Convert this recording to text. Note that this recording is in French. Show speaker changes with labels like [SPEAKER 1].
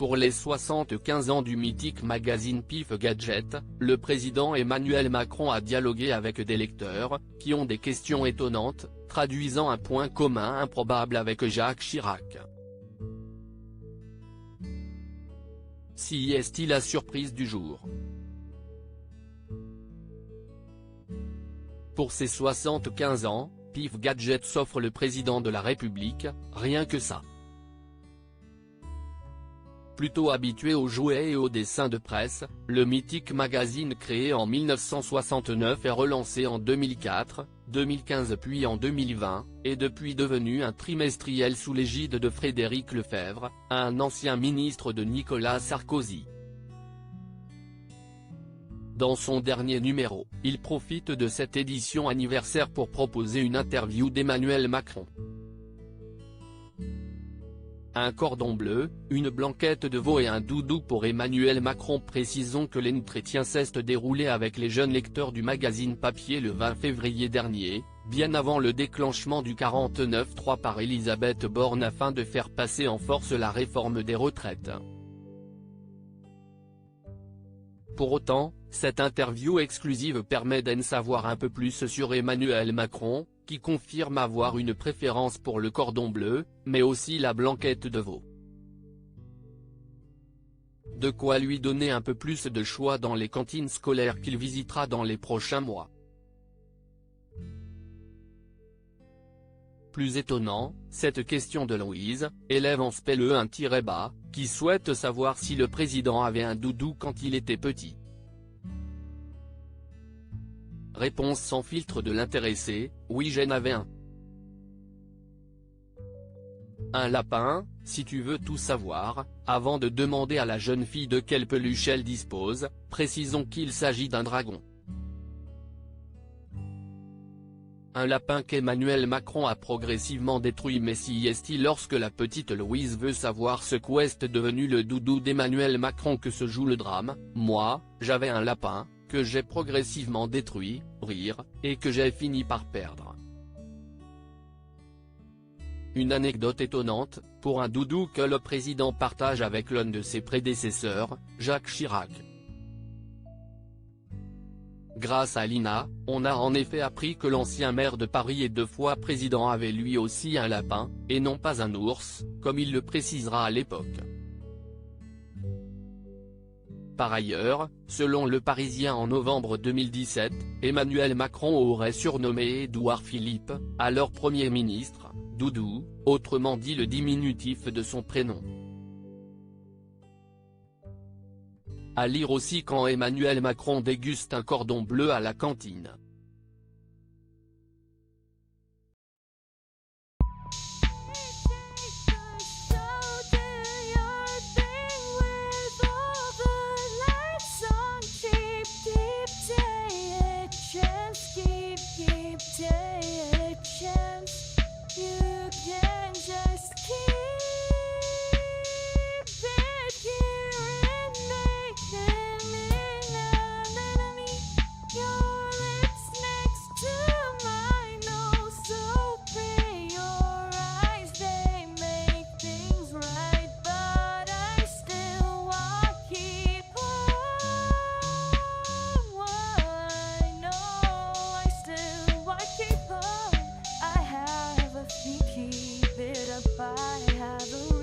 [SPEAKER 1] Pour les 75 ans du mythique magazine Pif Gadget, le président Emmanuel Macron a dialogué avec des lecteurs, qui ont des questions étonnantes, traduisant un point commun improbable avec Jacques Chirac. Si est-il la surprise du jour? Pour ses 75 ans, Pif Gadget s'offre le président de la République, rien que ça. Plutôt habitué aux jouets et aux dessins de presse, le mythique magazine créé en 1969 est relancé en 2004, 2015 puis en 2020, est depuis devenu un trimestriel sous l'égide de Frédéric Lefebvre, un ancien ministre de Nicolas Sarkozy. Dans son dernier numéro, il profite de cette édition anniversaire pour proposer une interview d'Emmanuel Macron. Un cordon bleu, une blanquette de veau et un doudou pour Emmanuel Macron. Précisons que l'entretien s'est déroulé avec les jeunes lecteurs du magazine papier le 20 février dernier, bien avant le déclenchement du 49.3 par Elisabeth Borne afin de faire passer en force la réforme des retraites. Pour autant, cette interview exclusive permet d'en savoir un peu plus sur Emmanuel Macron, qui confirme avoir une préférence pour le cordon bleu, mais aussi la blanquette de veau. De quoi lui donner un peu plus de choix dans les cantines scolaires qu'il visitera dans les prochains mois. Plus étonnant, cette question de Louise, élève en SPLE 1-bas, qui souhaite savoir si le président avait un doudou quand il était petit. Réponse sans filtre de l'intéressé, oui j'en avais un. Un lapin, si tu veux tout savoir, avant de demander à la jeune fille de quelle peluche elle dispose, précisons qu'il s'agit d'un dragon. Un lapin qu'Emmanuel Macron a progressivement détruit. Mais si est-il lorsque la petite Louise veut savoir ce qu'est devenu le doudou d'Emmanuel Macron que se joue le drame, moi, j'avais un lapin, que j'ai progressivement détruit, rire, et que j'ai fini par perdre. Une anecdote étonnante, pour un doudou que le président partage avec l'un de ses prédécesseurs, Jacques Chirac. Grâce à Lina, on a en effet appris que l'ancien maire de Paris et 2 fois président avait lui aussi un lapin, et non pas un ours, comme il le précisera à l'époque. Par ailleurs, selon Le Parisien en novembre 2017, Emmanuel Macron aurait surnommé Édouard Philippe, alors Premier ministre, Doudou, autrement dit le diminutif de son prénom. À lire aussi quand Emmanuel Macron déguste un cordon bleu à la cantine.
[SPEAKER 2] Keep it up, I have a